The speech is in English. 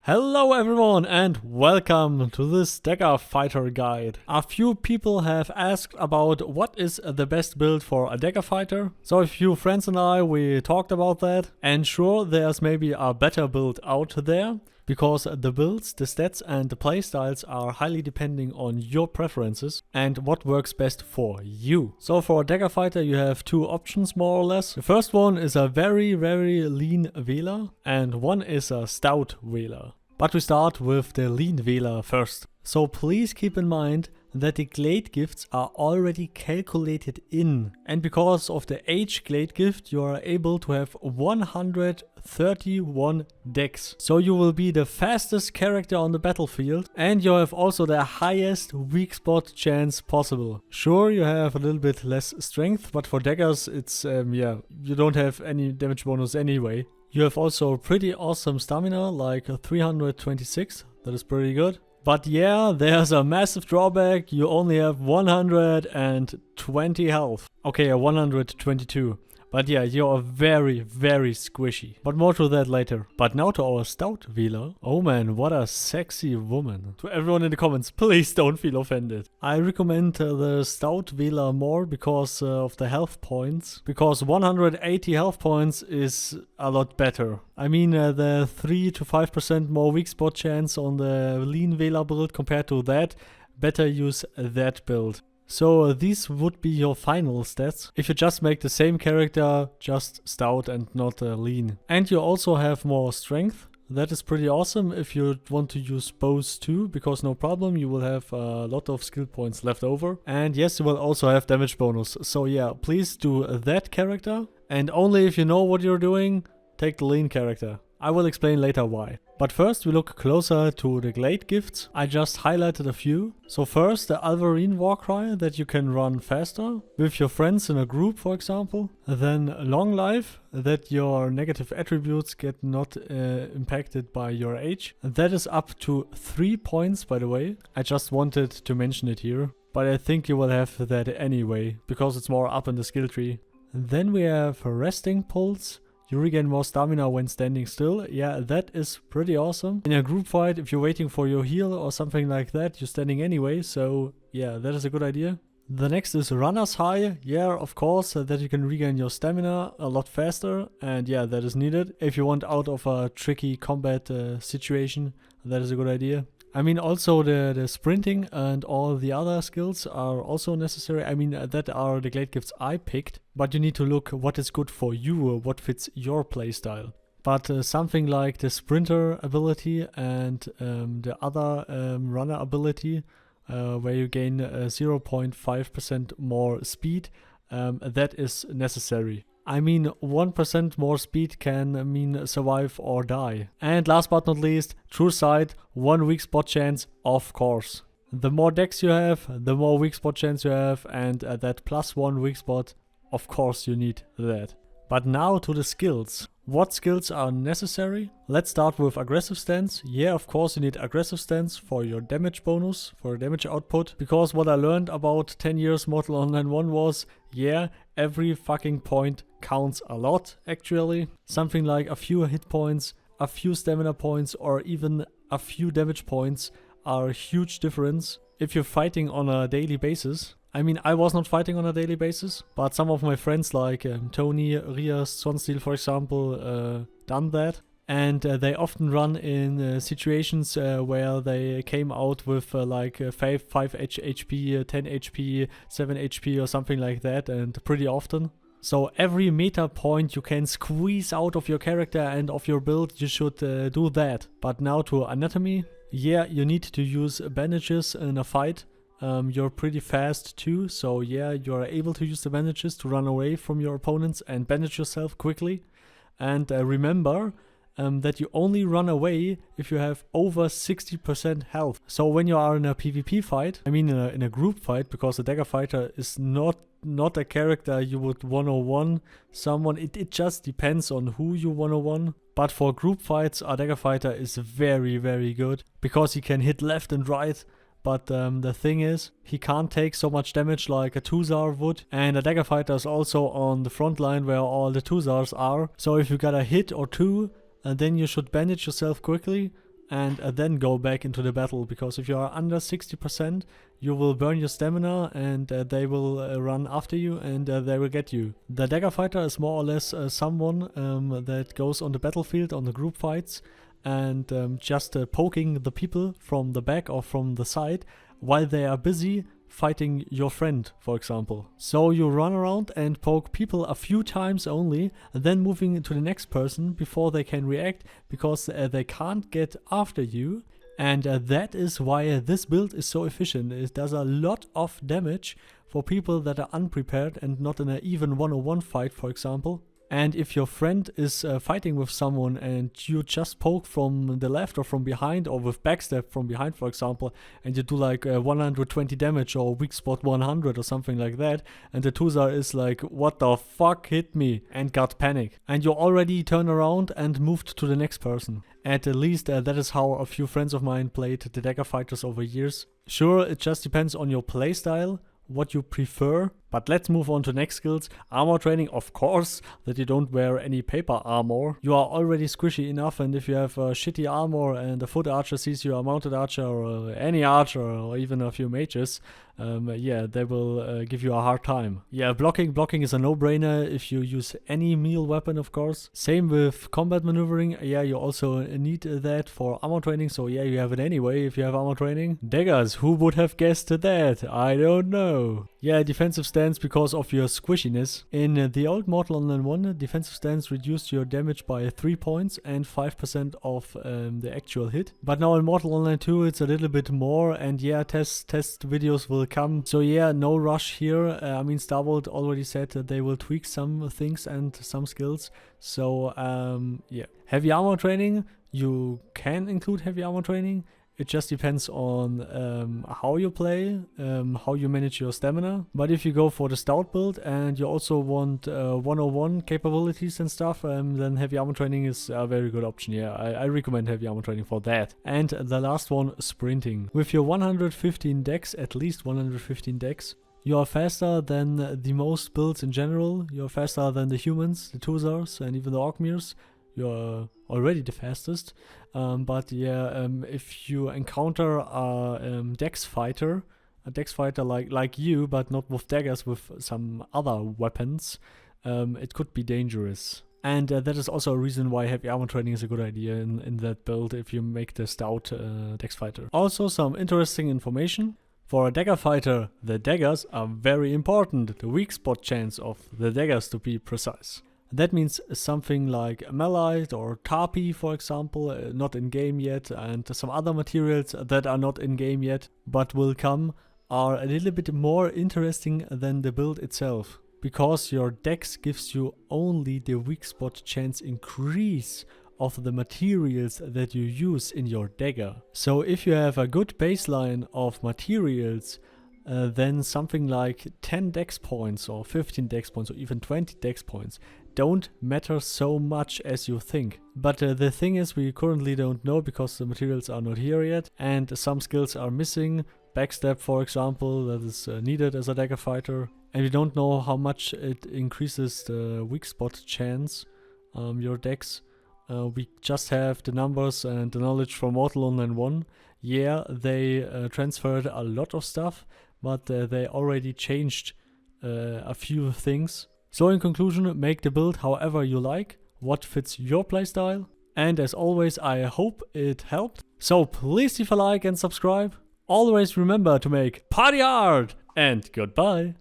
Hello everyone and welcome to this Dagger fighter guide. A few people have asked about what is the best build for a Dagger fighter. So a few friends and we talked about that, and sure, there's maybe a better build out there, because the builds, the stats and the playstyles are highly depending on your preferences and what works best for you. So for a Dagger fighter you have two options more or less. The first one is a very lean Veela and one is a Stout Veela. But we start with the lean Veela first. So please keep in mind that the Glade Gifts are already calculated in. And because of the H Glade Gift, you are able to have 131 Dex. So you will be the fastest character on the battlefield, and you have also the highest weak spot chance possible. Sure, you have a little bit less strength, but for daggers it's, you don't have any damage bonus anyway. You have also pretty awesome stamina, like 326, that is pretty good. But yeah, there's a massive drawback, you only have 120 health. Okay, 122. But yeah, you are very squishy. But more to that later. But now to our Stout Veela. Oh man, what a sexy woman. To everyone in the comments, please don't feel offended. I recommend the Stout Veela more because of the health points. Because 180 health points is a lot better. I mean, the 3 to 5% more weak spot chance on the lean Veela build compared to that, better use that build. So these would be your final stats if you just make the same character, just Stout and not lean. And you also have more strength. That is pretty awesome if you want to use bows too, because no problem, you will have a lot of skill points left over. And yes, you will also have damage bonus. So yeah, please do that character. And only if you know what you're doing, take the lean character. I will explain later why. But first we look closer to the Glade Gifts. I just highlighted a few. So first, the Alvarine Warcry that you can run faster with your friends in a group, for example. Then Long Life, that your negative attributes get not impacted by your age. And that is up to 3 points, by the way. I just wanted to mention it here. But I think you will have that anyway, because it's more up in the skill tree. And then we have Resting Pulse. You regain more stamina when standing still. Yeah, that is pretty awesome. In a group fight, if you're waiting for your heal or something like that, you're standing anyway. So yeah, that is a good idea. The next is Runner's High. Yeah, of course, that you can regain your stamina a lot faster. And yeah, that is needed. If you want out of a tricky combat situation, that is a good idea. I mean, also the sprinting and all the other skills are also necessary. I mean, that are the Glade Gifts I picked, but you need to look what is good for you, what fits your playstyle. But something like the sprinter ability and the other runner ability, where you gain 0.5% more speed, that is necessary. I mean, 1% more speed can mean survive or die. And last but not least, True Sight, 1 weak spot chance, of course. The more dex you have, the more weak spot chance you have, and that +1 weak spot, of course you need that. But now to the skills. What skills are necessary? Let's start with aggressive stance. Yeah, of course you need aggressive stance for your damage bonus, for damage output. Because what I learned about 10 years Mortal Online 1 was, yeah, every fucking point counts a lot actually. Something like a few hit points, a few stamina points, or even a few damage points are a huge difference if you're fighting on a daily basis. I mean, I was not fighting on a daily basis, but some of my friends like Tony, Rias, Sonsteel, for example, done that. And they often run in situations where they came out with like 5 HP, 10 HP, 7 HP or something like that, and pretty often. So every meta point you can squeeze out of your character and of your build, you should do that. But now to anatomy. Yeah, you need to use bandages in a fight. You're pretty fast too, so yeah, you're able to use the bandages to run away from your opponents and bandage yourself quickly. And remember that you only run away if you have over 60% health. So when you are in a PvP fight, I mean in a group fight, because a Dagger fighter is not a character you would 101 someone. It just depends on who you 101. But for group fights, a Dagger fighter is very good, because he can hit left and right. But the thing is, he can't take so much damage like a Tuzar would. And a Dagger fighter is also on the front line where all the Tuzars are. So if you got a hit or two, then you should bandage yourself quickly. and then go back into the battle, because if you are under 60%, you will burn your stamina and they will run after you and they will get you. The Dagger fighter is more or less someone that goes on the battlefield on the group fights and just poking the people from the back or from the side while they are busy fighting your friend, for example. So you run around and poke people a few times only, and then moving to the next person before they can react, because they can't get after you. And that is why this build is so efficient. It does a lot of damage for people that are unprepared and not in an even 1-on-1 fight, for example. And if your friend is fighting with someone and you just poke from the left or from behind, or with backstab from behind, for example, and you do like 120 damage or weak spot 100 or something like that, and the Tuzar is like, what the fuck hit me, and got panic. And you already turn around and moved to the next person. At least that is how a few friends of mine played the Dagger fighters over years. Sure, it just depends on your playstyle, what you prefer, but let's move on to next skills. Armor training, of course, that you don't wear any paper armor. You are already squishy enough, and if you have shitty armor and a foot archer sees you, a mounted archer, or any archer, or even a few mages, yeah, they will give you a hard time. Yeah, blocking is a no-brainer if you use any melee weapon, of course. Same with combat maneuvering. Yeah, you also need that for armor training, so yeah, you have it anyway if you have armor training. Daggers, who would have guessed that? I don't know. Yeah, defensive stance because of your squishiness. In the old Mortal Online 1, defensive stance reduced your damage by 3 points and 5% of the actual hit. But now in Mortal Online 2 it's a little bit more, and yeah, test videos will come. So yeah, no rush here. I mean, Starbolt already said that they will tweak some things and some skills. So yeah. Heavy armor training, you can include heavy armor training. It just depends on how you play, how you manage your stamina. But if you go for the Stout build and you also want 101 capabilities and stuff, then heavy armor training is a very good option. Yeah, I recommend heavy armor training for that. And the last one, sprinting. With your 115 dex, at least 115 dex, you are faster than the most builds in general. You are faster than the humans, the Tuzars, and even the Orkmirs. You're already the fastest, but yeah, if you encounter a dex fighter like you, but not with daggers, with some other weapons, it could be dangerous. And that is also a reason why heavy armor training is a good idea in that build if you make the Stout dex fighter. Also, some interesting information. For a dagger fighter, the daggers are very important, the weak spot chance of the daggers to be precise. That means something like malachite or tarpy, for example, not in game yet, and some other materials that are not in game yet but will come, are a little bit more interesting than the build itself, because your dex gives you only the weak spot chance increase of the materials that you use in your dagger. So if you have a good baseline of materials, then something like 10 dex points or 15 dex points or even 20 dex points don't matter so much as you think. But the thing is, we currently don't know because the materials are not here yet and some skills are missing. Backstab, for example, that is needed as a dagger fighter. And we don't know how much it increases the weak spot chance, your dex. We just have the numbers and the knowledge from Mortal Online 1. Yeah, they transferred a lot of stuff, but they already changed a few things. So in conclusion, make the build however you like, what fits your playstyle. And as always, I hope it helped. So please leave a like and subscribe. Always remember to make party hard, and goodbye.